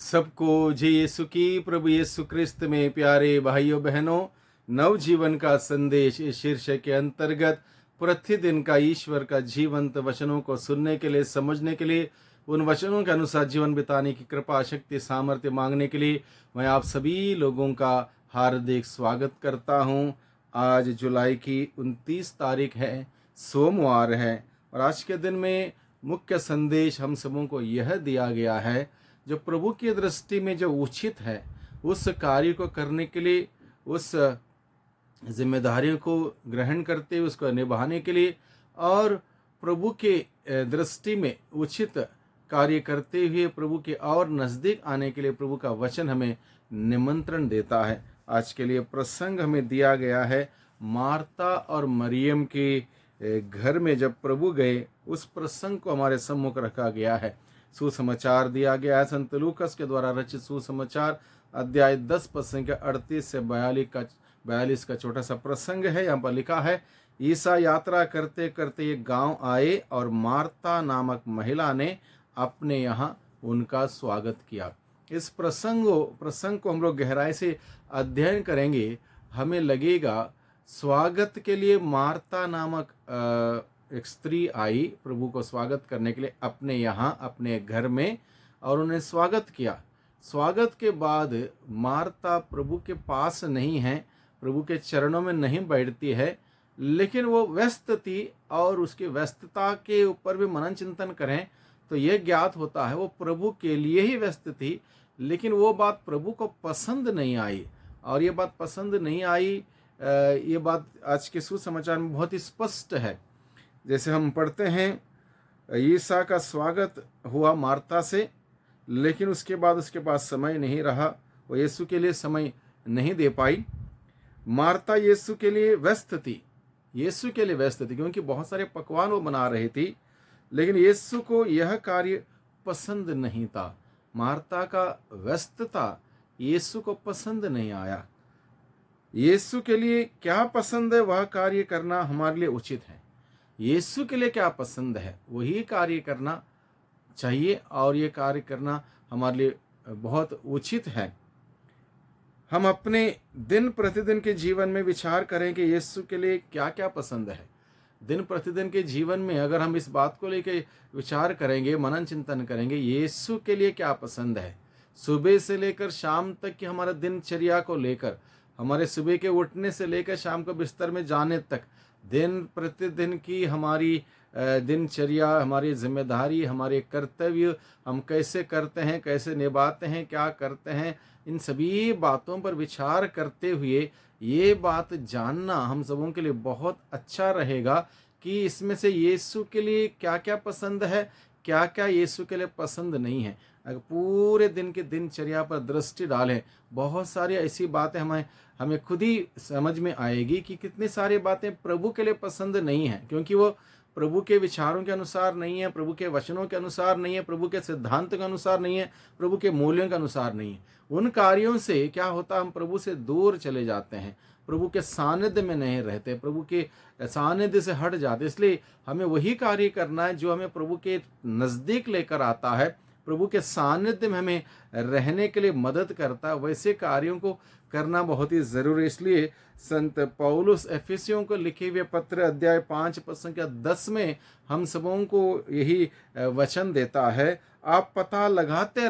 सबको जय यीशु की। प्रभु यीशु क्रिस्त में प्यारे भाइयों बहनों, नवजीवन का संदेश इस शीर्षक के अंतर्गत प्रतिदिन का ईश्वर का जीवंत वचनों को सुनने के लिए, समझने के लिए, उन वचनों के अनुसार जीवन बिताने की कृपा, शक्ति, सामर्थ्य मांगने के लिए मैं आप सभी लोगों का हार्दिक स्वागत करता हूं। आज जुलाई की 29 तारीख है, सोमवार है, और आज के दिन में मुख्य संदेश हम सबों को यह दिया गया है, जो प्रभु की दृष्टि में जो उचित है उस कार्य को करने के लिए, उस जिम्मेदारियों को ग्रहण करते हुए उसको निभाने के लिए और प्रभु के दृष्टि में उचित कार्य करते हुए प्रभु के और नज़दीक आने के लिए प्रभु का वचन हमें निमंत्रण देता है। आज के लिए प्रसंग हमें दिया गया है, मार्ता और मरियम के घर में जब प्रभु गए उस प्रसंग को हमारे सम्मुख रखा गया है। सुसमाचार दिया गया है संत लूकस के द्वारा रचित सुसमाचार अध्याय 10 प्रसंग के 38 से 42 का छोटा सा प्रसंग है। यहाँ पर लिखा है, ईसा यात्रा करते करते एक गांव आए और मार्ता नामक महिला ने अपने यहाँ उनका स्वागत किया। इस प्रसंग को हम लोग गहराई से अध्ययन करेंगे। हमें लगेगा स्वागत के लिए मार्ता नामक एक स्त्री आई प्रभु को स्वागत करने के लिए अपने यहाँ, अपने घर में, और उन्हें स्वागत किया। स्वागत के बाद मार्ता प्रभु के पास नहीं है, प्रभु के चरणों में नहीं बैठती है, लेकिन वो व्यस्त थी और उसकी व्यस्तता के ऊपर भी मनन चिंतन करें तो यह ज्ञात होता है वो प्रभु के लिए ही व्यस्त थी, लेकिन वो बात प्रभु को पसंद नहीं आई। और ये बात पसंद नहीं आई, ये बात आज के सुसमाचार में बहुत ही स्पष्ट है। जैसे हम पढ़ते हैं, ईसा का स्वागत हुआ मार्ता से, लेकिन उसके बाद उसके पास समय नहीं रहा, वो यीशु के लिए समय नहीं दे पाई। मार्ता यीशु के लिए व्यस्त थी, यीशु के लिए व्यस्त थी क्योंकि बहुत सारे पकवान वो बना रही थी, लेकिन यीशु को यह कार्य पसंद नहीं था। मार्ता का व्यस्तता यीशु को पसंद नहीं आया। यीशु के लिए क्या पसंद है वह कार्य करना हमारे लिए उचित है। यीशु के लिए क्या पसंद है वही कार्य करना चाहिए, और ये कार्य करना हमारे लिए बहुत उचित है। हम अपने दिन प्रतिदिन के जीवन में विचार करें कि यीशु के लिए क्या क्या पसंद है। दिन प्रतिदिन के जीवन में अगर हम इस बात को लेकर विचार करेंगे, मनन चिंतन करेंगे, यीशु के लिए क्या पसंद है, सुबह से लेकर शाम तक की हमारा दिनचर्या को लेकर, हमारे सुबह के उठने से लेकर शाम को बिस्तर में जाने तक, दिन प्रतिदिन की हमारी दिनचर्या, हमारी जिम्मेदारी, हमारे कर्तव्य हम कैसे करते हैं, कैसे निभाते हैं, क्या करते हैं, इन सभी बातों पर विचार करते हुए ये बात जानना हम सबों के लिए बहुत अच्छा रहेगा कि इसमें से यीशु के लिए क्या क्या पसंद है, क्या क्या यीशु के लिए पसंद नहीं है। अगर पूरे दिन की दिनचर्या पर दृष्टि डालें, बहुत सारी ऐसी बातें हमें खुद ही समझ में आएगी कि कितनी सारी बातें प्रभु के लिए पसंद नहीं है, क्योंकि वो प्रभु के विचारों के अनुसार नहीं है, प्रभु के वचनों के अनुसार नहीं है, प्रभु के सिद्धांत के अनुसार नहीं है, प्रभु के मूल्यों के अनुसार नहीं है। उन कार्यों से क्या होता, हम प्रभु से दूर चले जाते हैं, प्रभु के सानिध्य में नहीं रहते, प्रभु के सानिध्य से हट जाते। इसलिए हमें वही कार्य करना है जो हमें प्रभु के नज़दीक लेकर आता है, प्रभु के सानिध्य में हमें रहने के लिए मदद करता है। वैसे कार्यों को करना बहुत ही ज़रूरी है। इसलिए संत पौलुस एफिसियों को लिखे हुए पत्र अध्याय 5 प्रसंग 10 में हम सबों को यही वचन देता है, आप पता लगाते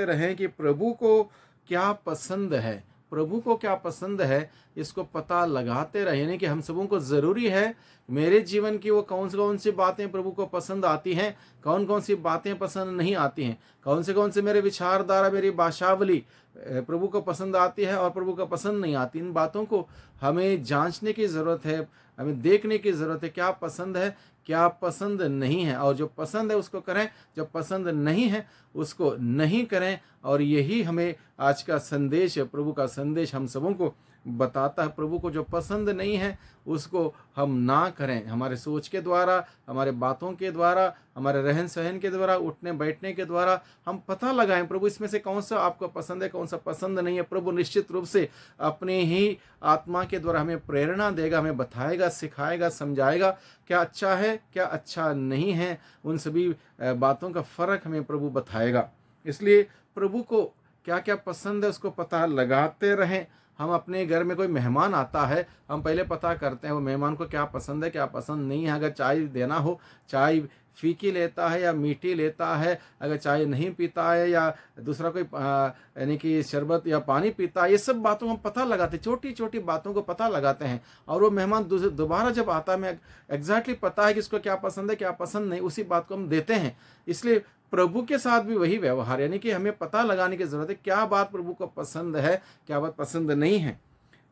रहें कि प्रभु को क्या पसंद है, प्रभु को क्या पसंद है, इसको पता लगाते रहे। यानी कि हम सबों को ज़रूरी है मेरे जीवन की वो कौन सी बातें प्रभु को पसंद आती हैं, कौन सी बातें पसंद नहीं आती हैं, कौन से मेरे विचारधारा, मेरी भाषावली प्रभु को पसंद आती है और प्रभु को पसंद नहीं आती। इन बातों को हमें जांचने की ज़रूरत है, हमें देखने की ज़रूरत है, क्या पसंद है, क्या पसंद नहीं है, और जो पसंद है उसको करें, जो पसंद नहीं है उसको नहीं करें। और यही हमें आज का संदेश, प्रभु का संदेश हम सबों को बताता है। प्रभु को जो पसंद नहीं है उसको हम ना करें, हमारे सोच के द्वारा, हमारे बातों के द्वारा, हमारे रहन सहन के द्वारा, उठने बैठने के द्वारा हम पता लगाएं प्रभु इसमें से कौन सा आपको पसंद है, कौन सा पसंद नहीं है। प्रभु निश्चित रूप से अपने ही आत्मा के द्वारा हमें प्रेरणा देगा, हमें बताएगा, सिखाएगा, समझाएगा क्या अच्छा है, क्या अच्छा नहीं है। उन सभी बातों का फ़र्क हमें प्रभु बताएगा। इसलिए प्रभु को क्या क्या पसंद है उसको पता लगाते रहें। हम अपने घर में कोई मेहमान आता है, हम पहले पता करते हैं वो मेहमान को क्या पसंद है क्या पसंद नहीं है। अगर चाय देना हो, चाय फीकी लेता है या मीठी लेता है, अगर चाय नहीं पीता है या दूसरा कोई यानी कि शरबत या पानी पीता है, ये सब बातों हम पता लगाते हैं, छोटी छोटी बातों को पता लगाते हैं। और वो मेहमान दोबारा जब आता है, हमें एग्जैक्टली पता है कि इसको क्या पसंद है क्या पसंद नहीं, उसी बात को हम देते हैं। इसलिए प्रभु के साथ भी वही व्यवहार, यानी कि हमें पता लगाने की जरूरत है क्या बात प्रभु को पसंद है क्या बात पसंद नहीं है।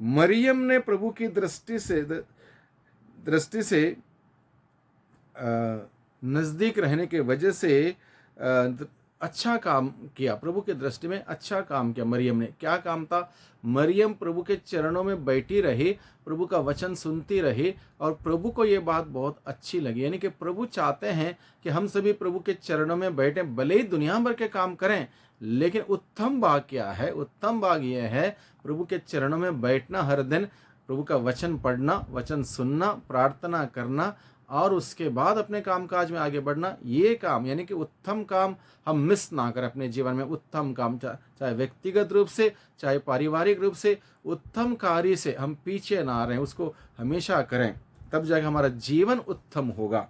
मरियम ने प्रभु की दृष्टि से नज़दीक रहने के वजह से अच्छा काम किया, प्रभु की दृष्टि में अच्छा काम किया। मरियम ने क्या काम था? मरियम प्रभु के चरणों में बैठी रही, प्रभु का वचन सुनती रही, और प्रभु को ये बात बहुत अच्छी लगी। यानी कि प्रभु चाहते हैं कि हम सभी प्रभु के चरणों में बैठें, भले ही दुनिया भर के काम करें, लेकिन उत्तम भाग क्या है? उत्तम भाग यह है प्रभु के चरणों में बैठना, हर दिन प्रभु का वचन पढ़ना, वचन सुनना, प्रार्थना करना, और उसके बाद अपने कामकाज में आगे बढ़ना। ये काम यानी कि उत्तम काम हम मिस ना करें अपने जीवन में। उत्तम काम चाहे व्यक्तिगत रूप से चाहे पारिवारिक रूप से, उत्तम कार्य से हम पीछे ना रहें, उसको हमेशा करें, तब जाकर हमारा जीवन उत्तम होगा।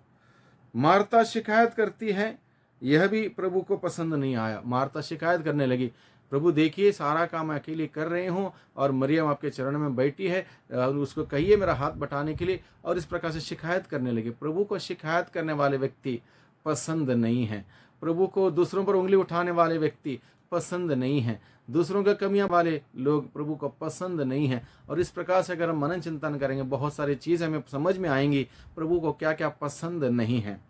मार्ता शिकायत करती है, यह भी प्रभु को पसंद नहीं आया। मार्ता शिकायत करने लगी, प्रभु देखिए सारा काम मैं अकेली कर रही हूँ और मरियम आपके चरणों में बैठी है, उसको कहिए मेरा हाथ बटाने के लिए, और इस प्रकार से शिकायत करने लगे। प्रभु को शिकायत करने वाले व्यक्ति पसंद नहीं है। प्रभु को दूसरों पर उंगली उठाने वाले व्यक्ति पसंद नहीं है। दूसरों का कमियां वाले लोग प्रभु को पसंद नहीं है। और इस प्रकार से अगर हम मनन चिंतन करेंगे, बहुत सारी चीज़ें हमें समझ में आएंगी प्रभु को क्या क्या पसंद नहीं है।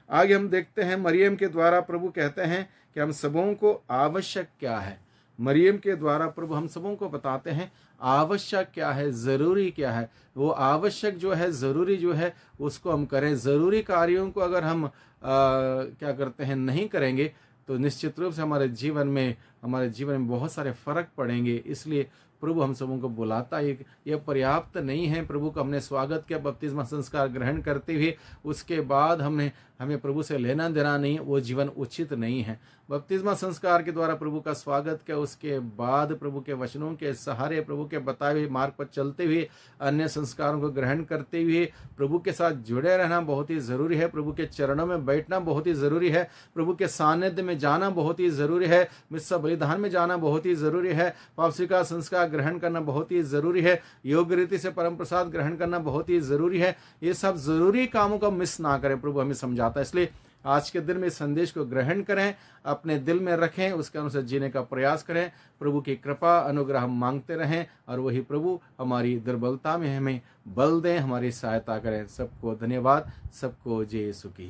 आगे हम देखते हैं, मरियम के द्वारा प्रभु कहते हैं कि हम सबों को आवश्यक क्या है। मरियम के द्वारा प्रभु हम सबों को बताते हैं आवश्यक क्या है, ज़रूरी क्या है। वो आवश्यक जो है, ज़रूरी जो है, उसको हम करें। ज़रूरी कार्यों को अगर हम क्या करते हैं, नहीं करेंगे, तो निश्चित रूप से हमारे जीवन में बहुत सारे फर्क पड़ेंगे। इसलिए प्रभु हम सबों को बुलाता है, यह पर्याप्त नहीं है। प्रभु का हमने स्वागत किया बपतिस्मा संस्कार ग्रहण करते हुए, उसके बाद हमें प्रभु से लेना देना नहीं, वो जीवन उचित नहीं है। बपतिस्मा संस्कार के द्वारा प्रभु का स्वागत किया, उसके बाद प्रभु के वचनों के सहारे, प्रभु के बताए हुए मार्ग पर चलते हुए, अन्य संस्कारों को ग्रहण करते हुए प्रभु के साथ जुड़े रहना बहुत ही ज़रूरी है। प्रभु के चरणों में बैठना बहुत ही ज़रूरी है। प्रभु के सानिध्य में जाना बहुत ही ज़रूरी है। मिस्सा बलिदान में जाना बहुत ही ज़रूरी है। पाप स्वीकार संस्कार ग्रहण करना बहुत ही ज़रूरी है। योग्य रीति से परम प्रसाद ग्रहण करना बहुत ही ज़रूरी है। ये सब ज़रूरी कामों को मिस ना करें, प्रभु हमें समझाता है। इसलिए आज के दिन में इस संदेश को ग्रहण करें, अपने दिल में रखें, उसके अनुसार जीने का प्रयास करें। प्रभु की कृपा अनुग्रह हम मांगते रहें, और वही प्रभु हमारी दुर्बलता में हमें बल दें, हमारी सहायता करें। सबको धन्यवाद, सबको जय यीशु की।